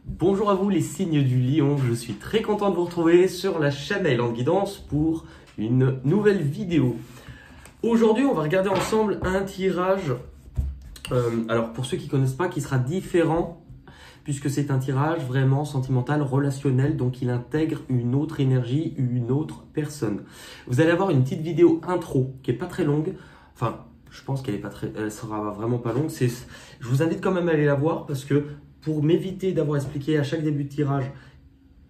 Bonjour à vous les signes du lion, je suis très content de vous retrouver sur la chaîne Island Guidance pour une nouvelle vidéo. Aujourd'hui on va regarder ensemble un tirage, alors pour ceux qui ne connaissent pas, qui sera différent puisque c'est un tirage vraiment sentimental, relationnel, donc il intègre une autre énergie, une autre personne. Vous allez avoir une petite vidéo intro qui n'est pas très longue, enfin je pense qu'elle sera vraiment pas longue. Je vous invite quand même à aller la voir parce que pour m'éviter d'avoir expliqué à chaque début de tirage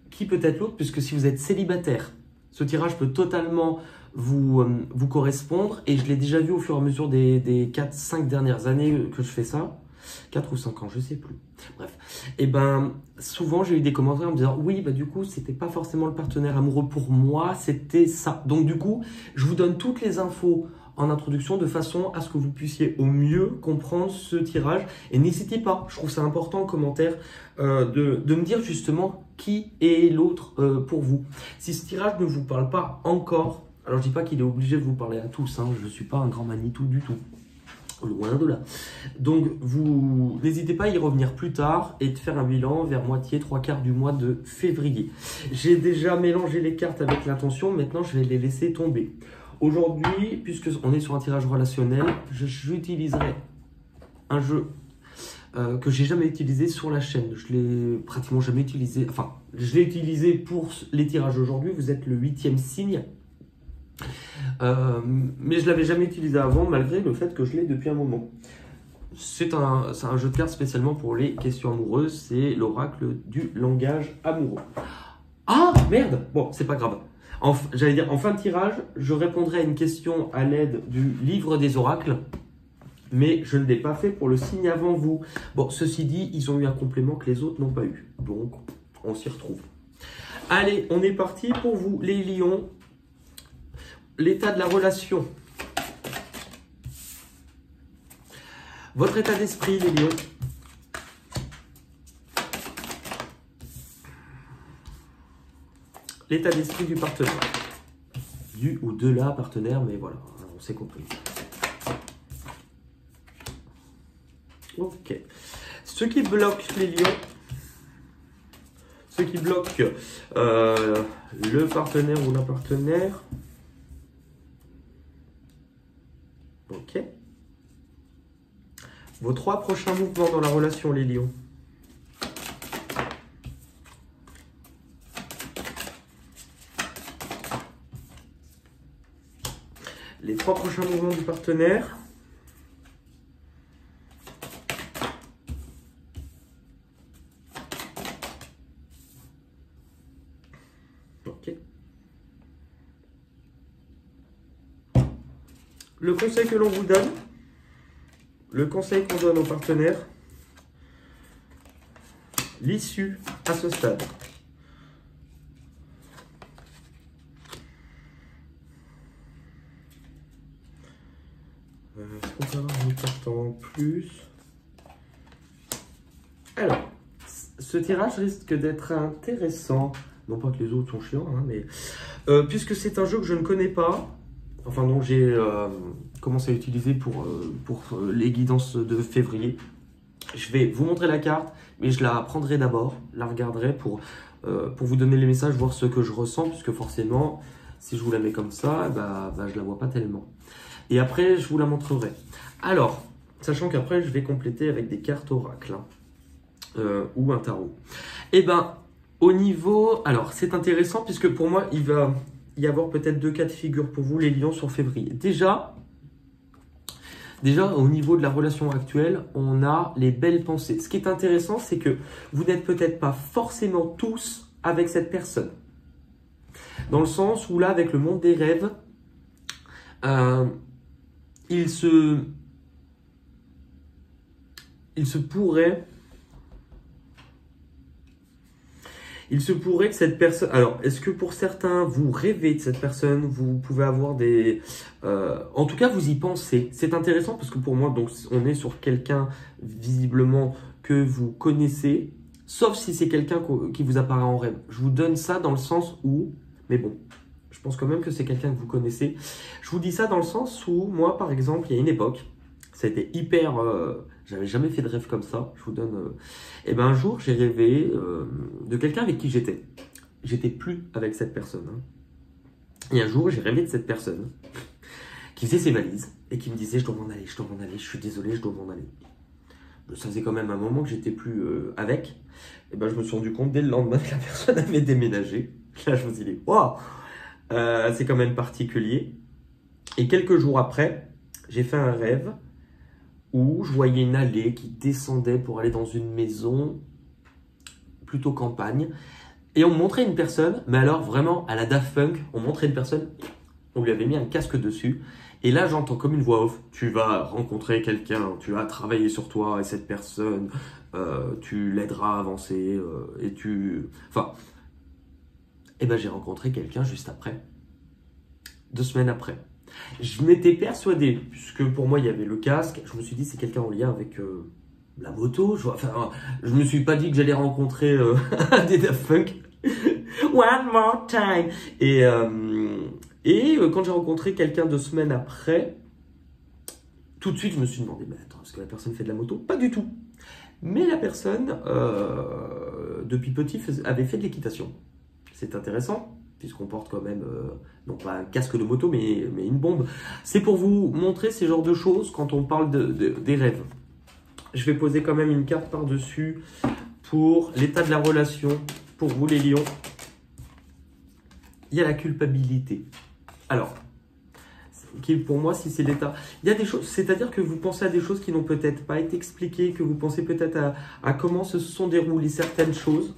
qui peut être l'autre, puisque si vous êtes célibataire, ce tirage peut totalement vous correspondre. Et je l'ai déjà vu au fur et à mesure des 4-5 dernières années que je fais ça. 4 ou 5 ans, je sais plus. Bref. Et ben, souvent j'ai eu des commentaires en me disant oui, bah du coup, c'était pas forcément le partenaire amoureux pour moi, c'était ça. Donc du coup, je vous donne toutes les infos en introduction de façon à ce que vous puissiez au mieux comprendre ce tirage. Et n'hésitez pas, je trouve ça important en commentaire de me dire justement qui est l'autre pour vous. Si ce tirage ne vous parle pas encore, alors je dis pas qu'il est obligé de vous parler à tous, hein, je ne suis pas un grand Manitou du tout. Loin de là. Donc, vous n'hésitez pas à y revenir plus tard et de faire un bilan vers moitié, 3/4 du mois de février. J'ai déjà mélangé les cartes avec l'intention, maintenant je vais les laisser tomber. Aujourd'hui, puisque on est sur un tirage relationnel, j'utiliserai un jeu que j'ai jamais utilisé sur la chaîne. Je l'ai pratiquement jamais utilisé, enfin, je l'ai utilisé pour les tirages aujourd'hui. Vous êtes le 8e signe. Mais je l'avais jamais utilisé avant malgré le fait que je l'ai depuis un moment. C'est un jeu de cartes spécialement pour les questions amoureuses, c'est l'oracle du langage amoureux. Ah merde, bon c'est pas grave. J'allais dire en fin de tirage, je répondrai à une question à l'aide du livre des oracles, mais je ne l'ai pas fait pour le signe avant vous. Bon, ceci dit, ils ont eu un complément que les autres n'ont pas eu, donc on s'y retrouve. Allez, on est parti pour vous les lions. L'état de la relation. Votre état d'esprit, les lions. L'état d'esprit du partenaire. Du ou de la partenaire, mais voilà, on s'est compris. Ok. Ce qui bloque les lions. Ce qui bloque le partenaire ou la partenaire. Ok. Vos 3 prochains mouvements dans la relation, les lions. Les 3 prochains mouvements du partenaire. Ok. Le conseil que l'on vous donne, le conseil qu'on donne aux partenaires, l'issue à ce stade. Est-ce qu'on peut avoir une carte en plus? Alors, ce tirage risque d'être intéressant. Non pas que les autres sont chiants, hein, mais puisque c'est un jeu que je ne connais pas, enfin donc j'ai commencé à utiliser pour les guidances de février. Je vais vous montrer la carte, mais je la prendrai d'abord, la regarderai pour vous donner les messages, voir ce que je ressens, puisque forcément, si je vous la mets comme ça, je la vois pas tellement. Et après, je vous la montrerai. Alors, sachant qu'après, je vais compléter avec des cartes oracles, hein, ou un tarot. Et ben, au niveau... Alors, c'est intéressant, puisque pour moi, il va y avoir peut-être 2 cas de figure pour vous, les lions, sur février. Déjà, au niveau de la relation actuelle, on a les belles pensées. Ce qui est intéressant, c'est que vous n'êtes peut-être pas forcément tous avec cette personne. Dans le sens où là, avec le monde des rêves, il se pourrait que cette personne... Alors, est-ce que pour certains, vous rêvez de cette personne? Vous pouvez avoir des... en tout cas, vous y pensez. C'est intéressant parce que pour moi, donc, on est sur quelqu'un, visiblement, que vous connaissez. Sauf si c'est quelqu'un qui vous apparaît en rêve. Je vous donne ça dans le sens où... Mais bon, je pense quand même que c'est quelqu'un que vous connaissez. Je vous dis ça dans le sens où, moi, par exemple, il y a une époque, ça a été hyper... J'avais jamais fait de rêve comme ça. Je vous donne. Et ben un jour, j'ai rêvé de quelqu'un avec qui j'étais. J'étais plus avec cette personne. Hein. Et un jour, j'ai rêvé de cette personne qui faisait ses valises et qui me disait je dois m'en aller, je dois m'en aller, je suis désolé, je dois m'en aller. Ça faisait quand même un moment que j'étais plus avec. Et ben je me suis rendu compte dès le lendemain que la personne avait déménagé. Là, je me suis dit waouh, c'est quand même particulier. Et quelques jours après, j'ai fait un rêve où je voyais une allée qui descendait pour aller dans une maison plutôt campagne. Et on me montrait une personne, mais alors vraiment à la Daft Punk, on montrait une personne, on lui avait mis un casque dessus. Et là, j'entends comme une voix off, tu vas rencontrer quelqu'un, tu vas travailler sur toi et cette personne, tu l'aideras à avancer et tu... Enfin, et ben j'ai rencontré quelqu'un juste après, 2 semaines après. Je m'étais persuadé, puisque pour moi il y avait le casque, je me suis dit c'est quelqu'un en lien avec la moto. Je me suis pas dit que j'allais rencontrer des Daft Punk. One more time. Et quand j'ai rencontré quelqu'un 2 semaines après, tout de suite je me suis demandé, mais attends, est-ce que la personne fait de la moto? Pas du tout. Mais la personne, depuis petit, avait fait de l'équitation. C'est intéressant, puisqu'on porte quand même, non pas un casque de moto, mais une bombe. C'est pour vous montrer ces genres de choses quand on parle des rêves. Je vais poser quand même une carte par-dessus pour l'état de la relation. Pour vous les lions, il y a la culpabilité. Alors, pour moi, si c'est l'état, il y a des choses, c'est-à-dire que vous pensez à des choses qui n'ont peut-être pas été expliquées, que vous pensez peut-être à comment se sont déroulées certaines choses.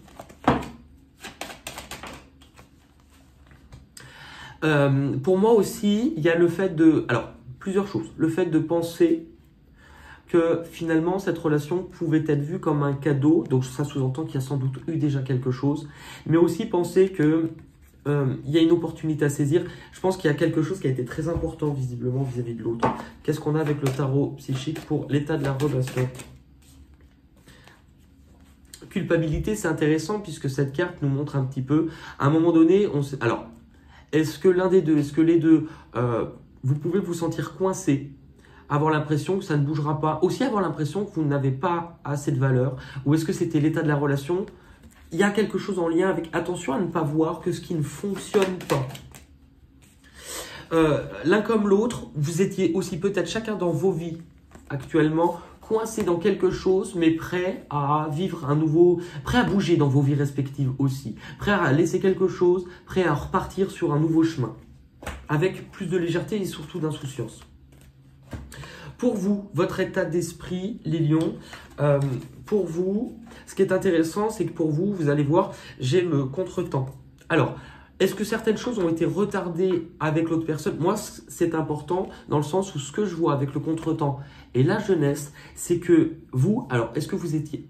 Pour moi aussi, il y a le fait de... Alors, plusieurs choses. Le fait de penser que finalement, cette relation pouvait être vue comme un cadeau. Donc, ça sous-entend qu'il y a sans doute eu déjà quelque chose. Mais aussi penser que il y a une opportunité à saisir. Je pense qu'il y a quelque chose qui a été très important visiblement vis-à-vis de l'autre. Qu'est-ce qu'on a avec le tarot psychique pour l'état de la relation? Culpabilité, c'est intéressant puisque cette carte nous montre un petit peu. À un moment donné, alors... Est-ce que l'un des deux, est-ce que les deux, vous pouvez vous sentir coincé, avoir l'impression que ça ne bougera pas, aussi avoir l'impression que vous n'avez pas assez de valeur, ou est-ce que c'était l'état de la relation? Il y a quelque chose en lien avec, attention à ne pas voir que ce qui ne fonctionne pas. L'un comme l'autre, vous étiez aussi peut-être chacun dans vos vies actuellement, coincé dans quelque chose, mais prêt à vivre un nouveau, prêt à bouger dans vos vies respectives aussi, prêt à laisser quelque chose, prêt à repartir sur un nouveau chemin, avec plus de légèreté et surtout d'insouciance. Pour vous, votre état d'esprit, les lions, pour vous, ce qui est intéressant, c'est que pour vous, vous allez voir, j'ai le contretemps. Alors, est-ce que certaines choses ont été retardées avec l'autre personne? Moi, c'est important dans le sens où ce que je vois avec le contretemps et la jeunesse, c'est que vous, alors, est-ce que vous étiez,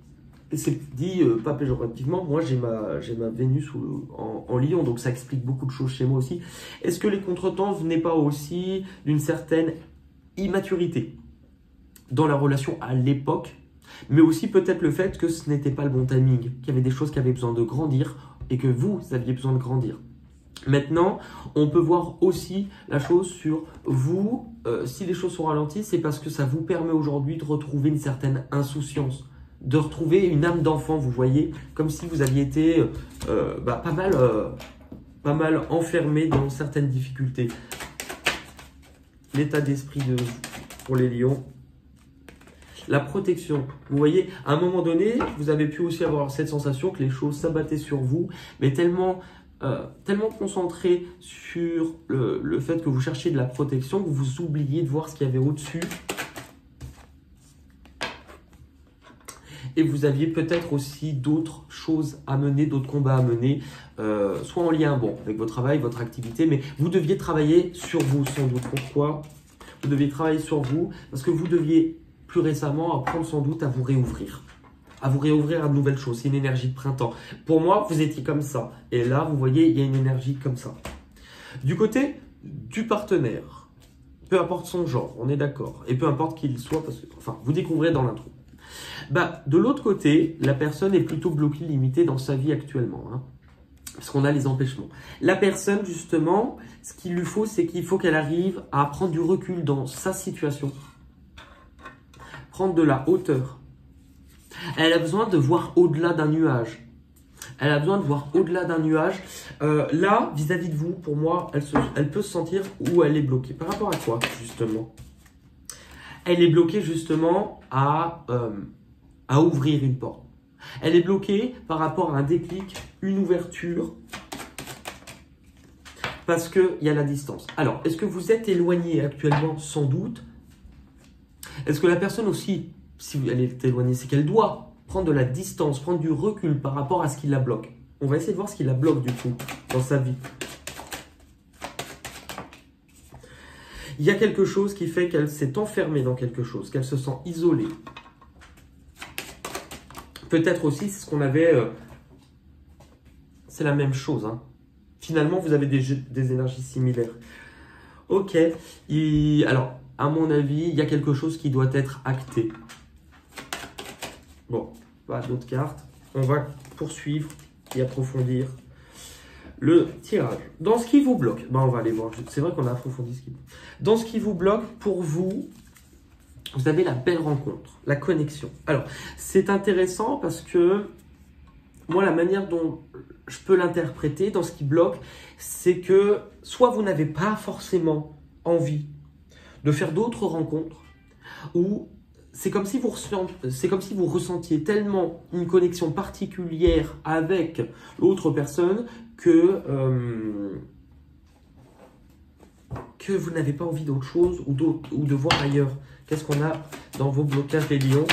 c'est dit pas péjorativement, moi j'ai ma Vénus en Lion, donc ça explique beaucoup de choses chez moi aussi. Est-ce que les contretemps venaient pas aussi d'une certaine immaturité dans la relation à l'époque, mais aussi peut-être le fait que ce n'était pas le bon timing, qu'il y avait des choses qui avaient besoin de grandir et que vous aviez besoin de grandir. Maintenant, on peut voir aussi la chose sur vous, si les choses sont ralenties, c'est parce que ça vous permet aujourd'hui de retrouver une certaine insouciance, de retrouver une âme d'enfant, vous voyez, comme si vous aviez été pas mal enfermé dans certaines difficultés. L'état d'esprit pour les lions. La protection, vous voyez, à un moment donné, vous avez pu aussi avoir cette sensation que les choses s'abattaient sur vous, mais tellement concentré sur le fait que vous cherchiez de la protection que vous oubliez de voir ce qu'il y avait au-dessus. Et vous aviez peut-être aussi d'autres choses à mener, d'autres combats à mener, soit en lien avec votre travail, votre activité, mais vous deviez travailler sur vous sans doute. Pourquoi? Vous deviez travailler sur vous parce que vous deviez plus récemment apprendre sans doute à vous réouvrir. À vous réouvrir à de nouvelles choses. C'est une énergie de printemps. Pour moi, vous étiez comme ça. Et là, vous voyez, il y a une énergie comme ça. Du côté du partenaire, peu importe son genre, on est d'accord. Et peu importe qui il soit, parce que, enfin, vous découvrez dans l'intro. De l'autre côté, la personne est plutôt bloquée, limitée dans sa vie actuellement. Hein, parce qu'on a les empêchements. La personne, justement, ce qu'il lui faut, c'est qu'il faut qu'elle arrive à prendre du recul dans sa situation. prendre de la hauteur. Elle a besoin de voir au-delà d'un nuage. Elle a besoin de voir au-delà d'un nuage. Là, vis-à-vis de vous, pour moi, elle peut se sentir où elle est bloquée. Par rapport à quoi, justement? Elle est bloquée, justement, à ouvrir une porte. Elle est bloquée par rapport à un déclic, une ouverture, parce qu'il y a la distance. Alors, est-ce que vous êtes éloigné actuellement? Sans doute. Est-ce que la personne aussi, si elle est éloignée, c'est qu'elle doit prendre de la distance, prendre du recul par rapport à ce qui la bloque? On va essayer de voir ce qui la bloque du coup dans sa vie. Il y a quelque chose qui fait qu'elle s'est enfermée dans quelque chose, qu'elle se sent isolée. Peut-être aussi, c'est ce qu'on avait... c'est la même chose, hein. Finalement, vous avez des énergies similaires. Ok. Alors, à mon avis, il y a quelque chose qui doit être acté. Bon, pas d'autres cartes. On va poursuivre et approfondir le tirage. Dans ce qui vous bloque, on va aller voir. C'est vrai qu'on a approfondi ce qui... Dans ce qui vous bloque, pour vous, vous avez la belle rencontre, la connexion. Alors, c'est intéressant parce que moi, la manière dont je peux l'interpréter dans ce qui bloque, c'est que soit vous n'avez pas forcément envie de faire d'autres rencontres, ou c'est comme si vous ressentiez tellement une connexion particulière avec l'autre personne que vous n'avez pas envie d'autre chose ou de voir ailleurs. Qu'est-ce qu'on a dans vos blocages, les lions?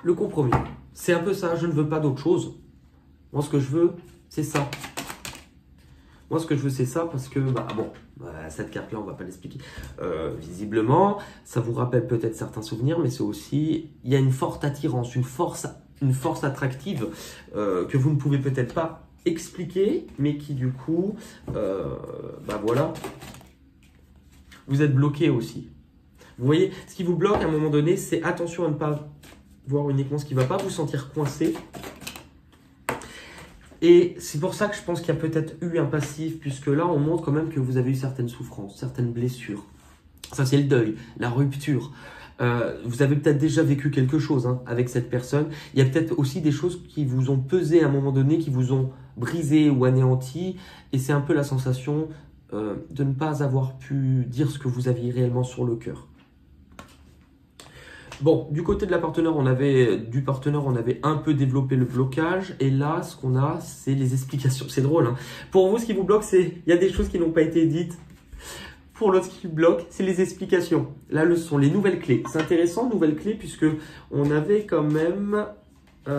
Le compromis. C'est un peu ça, je ne veux pas d'autre chose. Moi, ce que je veux, c'est ça. Moi, ce que je veux, c'est ça parce que, cette carte-là, on ne va pas l'expliquer. Visiblement, ça vous rappelle peut-être certains souvenirs, mais c'est aussi, il y a une forte attirance, une force attractive que vous ne pouvez peut-être pas expliquer, mais qui, du coup, voilà, vous êtes bloqué aussi. Vous voyez, ce qui vous bloque à un moment donné, c'est attention à ne pas voir uniquement ce qui ne va pas, vous sentir coincé. Et c'est pour ça que je pense qu'il y a peut-être eu un passif, puisque là, on montre quand même que vous avez eu certaines souffrances, certaines blessures. Ça, c'est le deuil, la rupture. Vous avez peut-être déjà vécu quelque chose avec cette personne. Il y a peut-être aussi des choses qui vous ont pesé à un moment donné, qui vous ont brisé ou anéanti. Et c'est un peu la sensation de ne pas avoir pu dire ce que vous aviez réellement sur le cœur. Bon, du côté de la partenaire, on avait un peu développé le blocage. Et là, ce qu'on a, c'est les explications. C'est drôle, hein. Pour vous, ce qui vous bloque, il y a des choses qui n'ont pas été dites. Pour l'autre, ce qui bloque, c'est les explications. Là, ce sont les nouvelles clés. C'est intéressant, nouvelles clés, puisque on avait quand même... je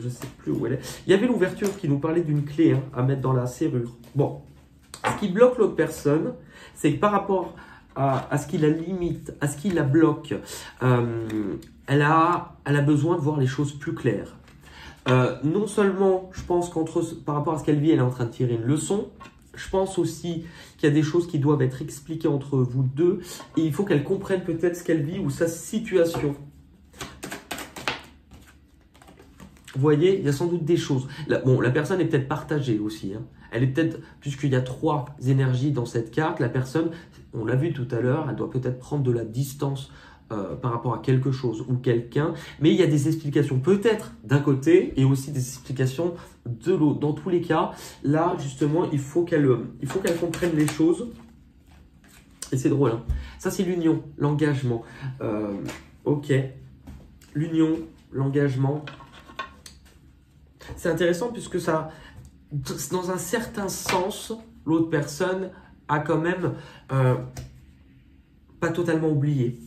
ne sais plus où elle est. Il y avait l'ouverture qui nous parlait d'une clé à mettre dans la serrure. Bon, ce qui bloque l'autre personne, c'est que par rapport à ce qui la limite, à ce qui la bloque, elle a besoin de voir les choses plus claires. Non seulement, je pense par rapport à ce qu'elle vit, elle est en train de tirer une leçon. Je pense aussi qu'il y a des choses qui doivent être expliquées entre vous deux. Et il faut qu'elle comprenne peut-être ce qu'elle vit ou sa situation. Vous voyez, il y a sans doute des choses. La personne est peut-être partagée aussi. Elle est peut-être, puisqu'il y a 3 énergies dans cette carte, la personne, on l'a vu tout à l'heure, elle doit peut-être prendre de la distance par rapport à quelque chose ou quelqu'un. Mais il y a des explications peut-être d'un côté et aussi des explications de l'autre. Dans tous les cas, là, justement, il faut qu'elle comprenne les choses. Et c'est drôle, hein. Ça, c'est l'union, l'engagement. Ok. L'union, l'engagement. C'est intéressant puisque ça, dans un certain sens, l'autre personne a quand même pas totalement oublié.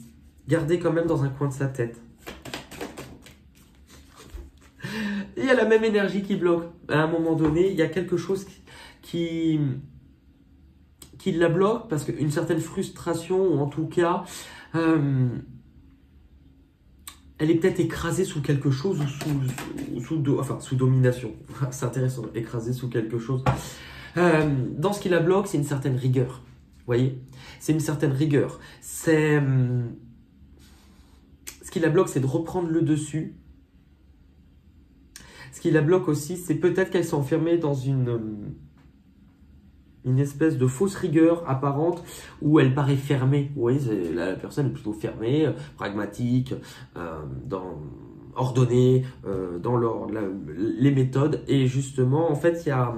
Gardé quand même dans un coin de sa tête. Et il y a la même énergie qui bloque. À un moment donné, il y a quelque chose qui la bloque parce qu'une certaine frustration, ou en tout cas, elle est peut-être écrasée sous quelque chose ou sous domination. C'est intéressant, écrasée sous quelque chose. Dans ce qui la bloque, c'est une certaine rigueur. Vous voyez, c'est une certaine rigueur. Ce qui la bloque, c'est de reprendre le dessus. Ce qui la bloque aussi, c'est peut-être qu'elle s'est enfermée dans une une espèce de fausse rigueur apparente où elle paraît fermée. Vous voyez, la personne est plutôt fermée, pragmatique, ordonnée dans les méthodes. Et justement, en fait, il y a...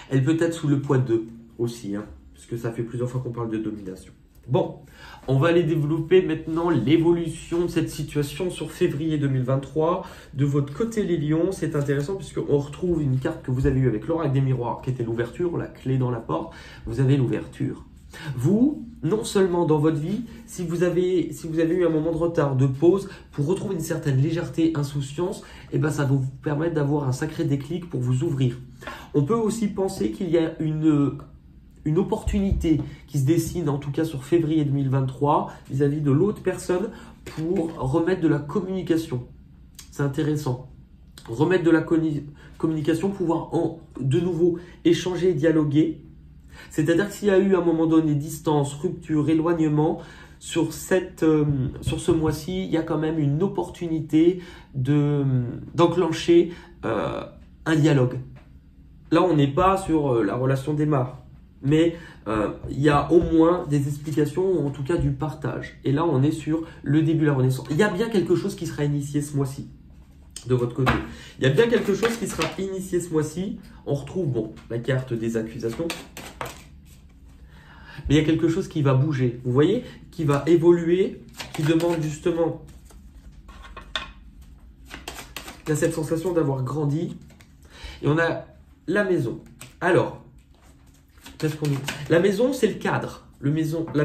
elle peut être sous le poids d'eux aussi, hein, parce que ça fait plusieurs fois qu'on parle de domination. Bon, on va aller développer maintenant l'évolution de cette situation sur février 2023. De votre côté, les lions, c'est intéressant puisqu'on retrouve une carte que vous avez eue avec l'oracle des miroirs, qui était l'ouverture, la clé dans la porte. Vous avez l'ouverture. Vous, non seulement dans votre vie, si vous avez eu un moment de retard, de pause, pour retrouver une certaine légèreté, insouciance, eh ben ça va vous permettre d'avoir un sacré déclic pour vous ouvrir. On peut aussi penser qu'il y a une opportunité qui se dessine, en tout cas sur février 2023, vis-à-vis de l'autre personne pour remettre de la communication. C'est intéressant. Remettre de la communication, pouvoir de nouveau échanger et dialoguer. C'est-à-dire que s'il y a eu à un moment donné distance, rupture, éloignement, sur ce mois-ci, il y a quand même une opportunité d'enclencher un dialogue. Là, on n'est pas sur la relation démarre. Mais il y a au moins des explications, ou en tout cas du partage. Et là, on est sur le début de la renaissance. Il y a bien quelque chose qui sera initié ce mois-ci, de votre côté. Il y a bien quelque chose qui sera initié ce mois-ci. On retrouve, bon, la carte des accusations. Mais il y a quelque chose qui va bouger, vous voyez, qui va évoluer, qui demande justement... Il y a cette sensation d'avoir grandi. Et on a la maison. Alors... La maison, c'est le cadre. La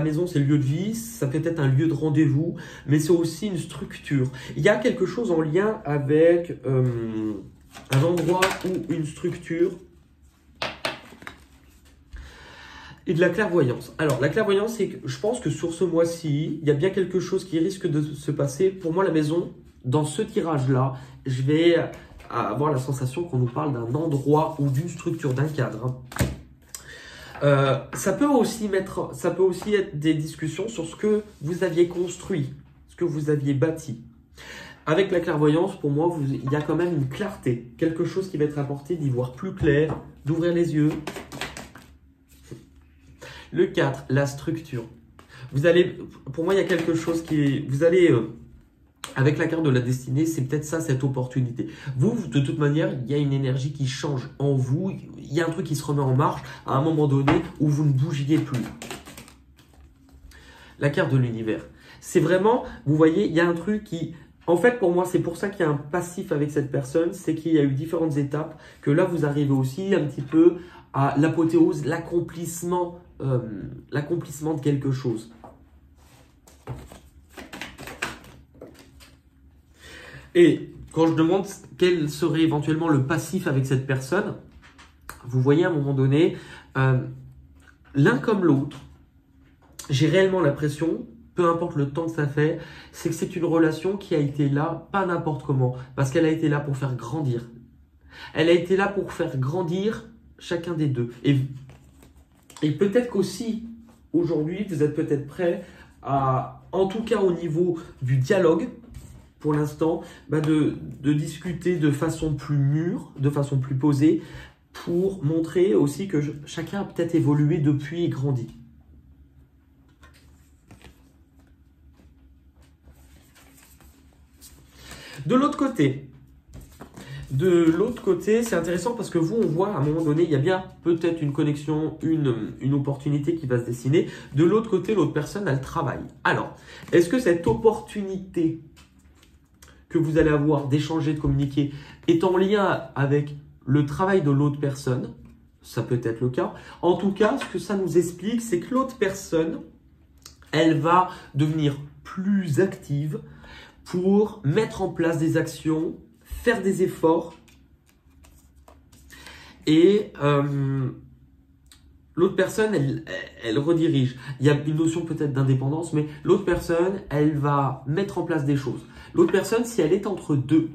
maison, c'est le lieu de vie. Ça peut être un lieu de rendez-vous, mais c'est aussi une structure. Il y a quelque chose en lien avec un endroit ou une structure et de la clairvoyance. Alors, la clairvoyance, c'est que je pense que sur ce mois-ci, il y a bien quelque chose qui risque de se passer. Pour moi, la maison, dans ce tirage-là, je vais avoir la sensation qu'on nous parle d'un endroit ou d'une structure, d'un cadre. Ça peut aussi être des discussions sur ce que vous aviez construit, ce que vous aviez bâti. Avec la clairvoyance, pour moi, il y a quand même une clarté, quelque chose qui va être apporté, d'y voir plus clair, d'ouvrir les yeux. Le 4, la structure. Pour moi, il y a quelque chose avec la carte de la destinée, c'est peut-être ça, cette opportunité. Vous, de toute manière, il y a une énergie qui change en vous. Il y a un truc qui se remet en marche à un moment donné où vous ne bougiez plus. La carte de l'univers. C'est vraiment, vous voyez, il y a un truc qui... En fait, pour moi, c'est pour ça qu'il y a un passif avec cette personne. C'est qu'il y a eu différentes étapes. Que là, vous arrivez aussi un petit peu à l'apothéose, l'accomplissement de quelque chose. Et quand je demande quel serait éventuellement le passif avec cette personne, vous voyez à un moment donné, l'un comme l'autre, j'ai réellement l'impression, peu importe le temps que ça fait, c'est que c'est une relation qui a été là, pas n'importe comment, parce qu'elle a été là pour faire grandir. Elle a été là pour faire grandir chacun des deux. Et peut-être qu'aussi, aujourd'hui, vous êtes peut-être prêts à, en tout cas au niveau du dialogue, pour l'instant, de discuter de façon plus mûre, de façon plus posée, pour montrer aussi que chacun a peut-être évolué depuis et grandi. De l'autre côté, c'est intéressant parce que vous, on voit à un moment donné, il y a bien peut-être une connexion, une opportunité qui va se dessiner. De l'autre côté, l'autre personne, elle travaille. Alors, est-ce que cette opportunité que vous allez avoir d'échanger, de communiquer, est en lien avec le travail de l'autre personne? Ça peut être le cas. En tout cas, ce que ça nous explique, c'est que l'autre personne, elle va devenir plus active pour mettre en place des actions, faire des efforts. Et l'autre personne, elle redirige. Il y a une notion peut-être d'indépendance, mais l'autre personne, elle va mettre en place des choses. L'autre personne, si elle est entre deux,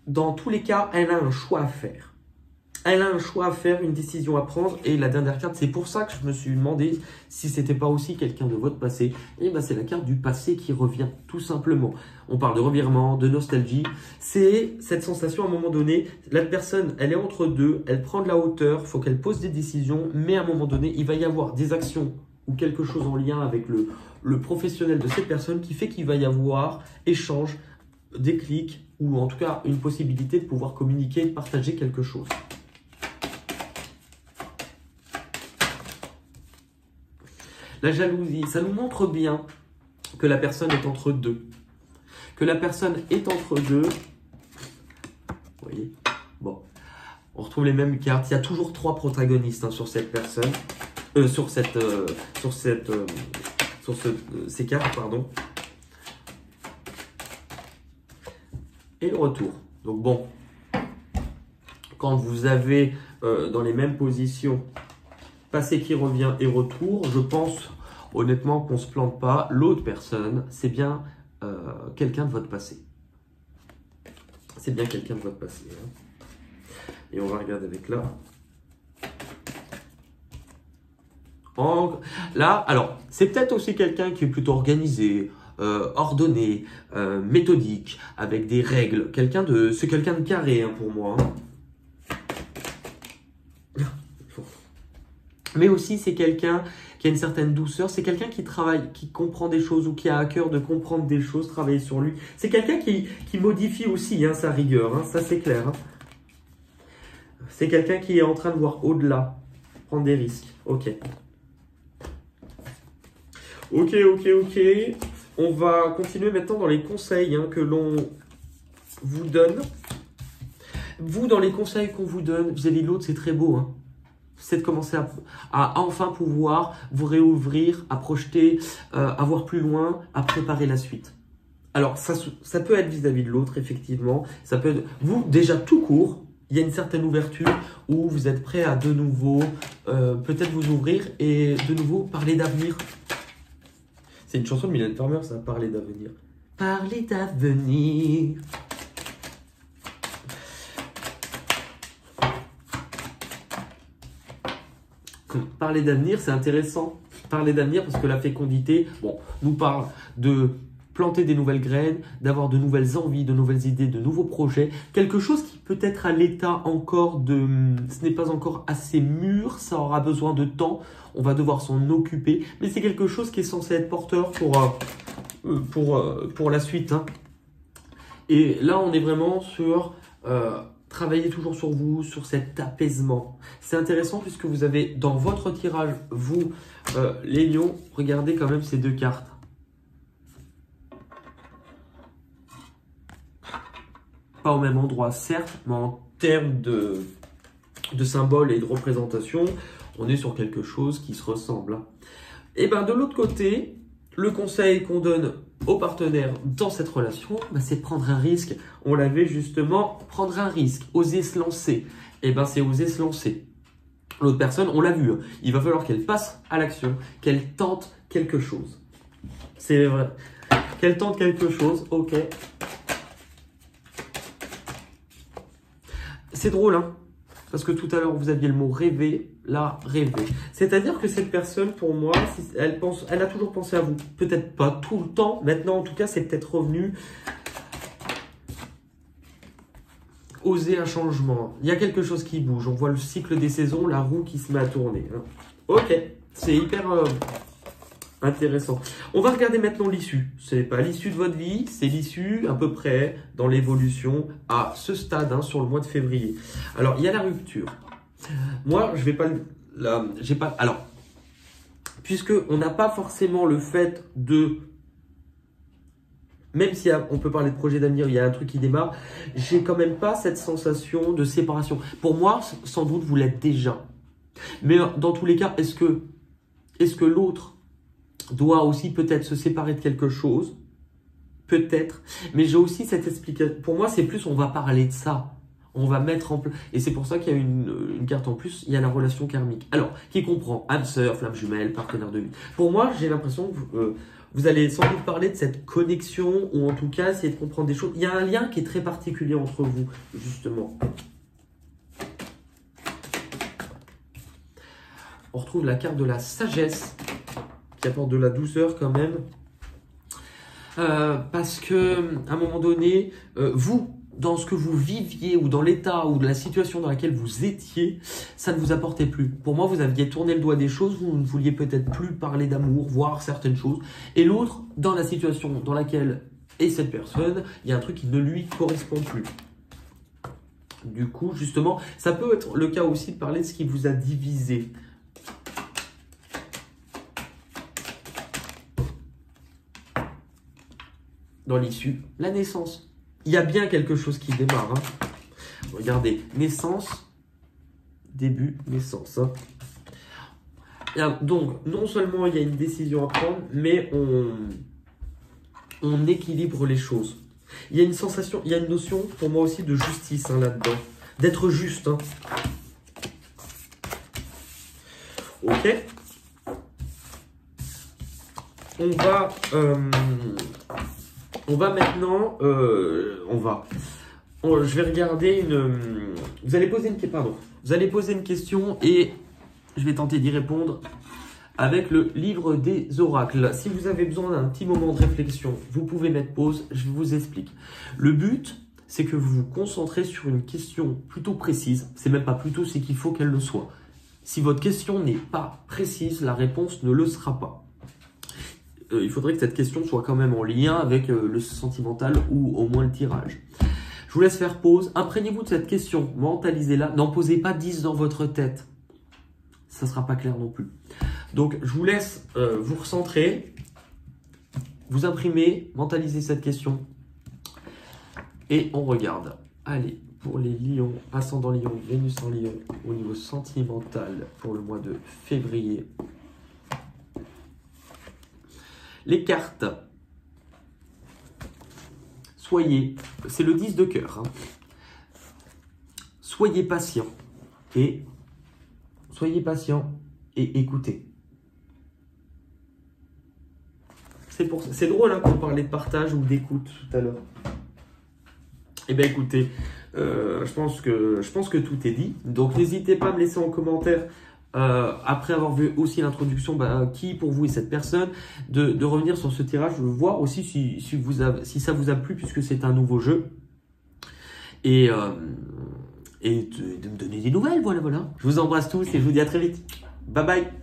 dans tous les cas, elle a un choix à faire. Elle a un choix à faire, une décision à prendre. Et la dernière carte, c'est pour ça que je me suis demandé si c'était pas aussi quelqu'un de votre passé. Et ben c'est la carte du passé qui revient, tout simplement. On parle de revirement, de nostalgie. C'est cette sensation à un moment donné, la personne, elle est entre deux, elle prend de la hauteur, il faut qu'elle pose des décisions. Mais à un moment donné, il va y avoir des actions ou quelque chose en lien avec le professionnel de cette personne qui fait qu'il va y avoir échange, déclic ou en tout cas une possibilité de pouvoir communiquer, de partager quelque chose. La jalousie, ça nous montre bien que la personne est entre deux. Que la personne est entre deux. Vous voyez? Bon, on retrouve les mêmes cartes. Il y a toujours 3 protagonistes sur cette personne. Ces cartes, pardon. Et le retour. Donc bon, quand vous avez dans les mêmes positions passé qui revient et retour, je pense honnêtement qu'on ne se plante pas. L'autre personne, c'est bien quelqu'un de votre passé. C'est bien quelqu'un de votre passé. Hein. Et on va regarder avec là. Là, alors, c'est peut-être aussi quelqu'un qui est plutôt organisé, ordonné, méthodique, avec des règles. C'est quelqu'un de carré hein, pour moi. Hein. Mais aussi, c'est quelqu'un qui a une certaine douceur. C'est quelqu'un qui travaille, qui comprend des choses ou qui a à cœur de comprendre des choses, travailler sur lui. C'est quelqu'un qui modifie aussi hein, sa rigueur. Hein, ça, c'est clair. Hein. C'est quelqu'un qui est en train de voir au-delà, prendre des risques. Ok. Ok. On va continuer maintenant dans les conseils hein, que l'on vous donne. Vous, dans les conseils qu'on vous donne vis-à-vis de l'autre, c'est très beau. Hein. C'est de commencer à enfin pouvoir vous réouvrir, à projeter, à voir plus loin, à préparer la suite. Alors, ça peut être vis-à-vis de l'autre, effectivement. Ça peut être, vous, déjà tout court, il y a une certaine ouverture où vous êtes prêt à de nouveau peut-être vous ouvrir et de nouveau parler d'avenir. C'est une chanson de Mylène Farmer, ça, parler d'avenir. Parler d'avenir. Parler d'avenir, c'est intéressant. Parler d'avenir parce que la fécondité, bon, nous parle de planter des nouvelles graines, d'avoir de nouvelles envies, de nouvelles idées, de nouveaux projets. Quelque chose qui peut être à l'état encore de... Ce n'est pas encore assez mûr, ça aura besoin de temps. On va devoir s'en occuper. Mais c'est quelque chose qui est censé être porteur pour la suite. Hein. Et là, on est vraiment sur... travaillez toujours sur vous, sur cet apaisement. C'est intéressant puisque vous avez dans votre tirage, vous, les lions, regardez quand même ces 2 cartes. Pas au même endroit, certes, mais en termes de symboles et de représentation, on est sur quelque chose qui se ressemble. Et bien de l'autre côté, le conseil qu'on donne aux partenaires dans cette relation, c'est de prendre un risque. On l'avait justement, prendre un risque, oser se lancer. Et bien c'est oser se lancer. L'autre personne, on l'a vu, il va falloir qu'elle passe à l'action, qu'elle tente quelque chose. C'est vrai. Qu'elle tente quelque chose, ok. C'est drôle, hein, parce que tout à l'heure, vous aviez le mot rêver, là, rêver. C'est-à-dire que cette personne, pour moi, elle a toujours pensé à vous. Peut-être pas tout le temps, maintenant, en tout cas, c'est peut-être revenu. Oser un changement. Il y a quelque chose qui bouge. On voit le cycle des saisons, la roue qui se met à tourner. Hein. Ok, c'est hyper intéressant. On va regarder maintenant l'issue. Ce n'est pas l'issue de votre vie, c'est l'issue à peu près dans l'évolution à ce stade hein, sur le mois de février. Alors, il y a la rupture. Moi, je vais pas... Alors, puisque on n'a pas forcément le fait de... Même si on peut parler de projet d'avenir, il y a un truc qui démarre, j'ai quand même pas cette sensation de séparation. Pour moi, sans doute, vous l'êtes déjà. Mais dans tous les cas, est-ce que l'autre doit aussi peut-être se séparer de quelque chose? Peut-être. Mais j'ai aussi cette explication. Pour moi, c'est plus on va parler de ça. On va mettre en place. Et c'est pour ça qu'il y a une carte en plus. Il y a la relation karmique. Alors, qui comprend âme sœur, flamme jumelle, partenaire de vie. Pour moi, j'ai l'impression que vous allez sans doute parler de cette connexion ou en tout cas essayer de comprendre des choses. Il y a un lien qui est très particulier entre vous, justement. On retrouve la carte de la sagesse qui apporte de la douceur quand même. Parce que à un moment donné, vous, dans ce que vous viviez ou dans l'état ou de la situation dans laquelle vous étiez, ça ne vous apportait plus. Pour moi, vous aviez tourné le doigt des choses, vous ne vouliez peut-être plus parler d'amour, voir certaines choses. Et l'autre, dans la situation dans laquelle est cette personne, il y a un truc qui ne lui correspond plus. Du coup, justement, ça peut être le cas aussi de parler de ce qui vous a divisé. Dans l'issue, la naissance. Il y a bien quelque chose qui démarre. Hein. Regardez, naissance, début, naissance. Hein. Donc, non seulement il y a une décision à prendre, mais on équilibre les choses. Il y a une sensation, il y a une notion pour moi aussi de justice hein, là-dedans. D'être juste. Hein. Ok. On va maintenant, je vais regarder vous allez poser une question et je vais tenter d'y répondre avec le livre des oracles. Si vous avez besoin d'un petit moment de réflexion, vous pouvez mettre pause, je vous explique. Le but, c'est que vous vous concentrez sur une question plutôt précise. C'est même pas plutôt, c'est qu'il faut qu'elle le soit. Si votre question n'est pas précise, la réponse ne le sera pas. Il faudrait que cette question soit quand même en lien avec le sentimental ou au moins le tirage. Je vous laisse faire pause. Imprégnez-vous de cette question. Mentalisez-la. N'en posez pas 10 dans votre tête. Ça ne sera pas clair non plus. Donc, je vous laisse vous recentrer. Vous imprimez. Mentalisez cette question. Et on regarde. Allez, pour les lions, ascendant lion, Vénus en lion, au niveau sentimental pour le mois de février. Les cartes. Soyez, c'est le 10 de cœur. Hein. Soyez patient et écoutez. C'est drôle hein, qu'on parlait de partage ou d'écoute tout à l'heure. Eh bien écoutez, je pense que tout est dit. Donc n'hésitez pas à me laisser en commentaire. Après avoir vu aussi l'introduction, qui pour vous est cette personne, de revenir sur ce tirage, de voir aussi si ça vous a plu puisque c'est un nouveau jeu et de me donner des nouvelles, voilà. Je vous embrasse tous et je vous dis à très vite. Bye bye.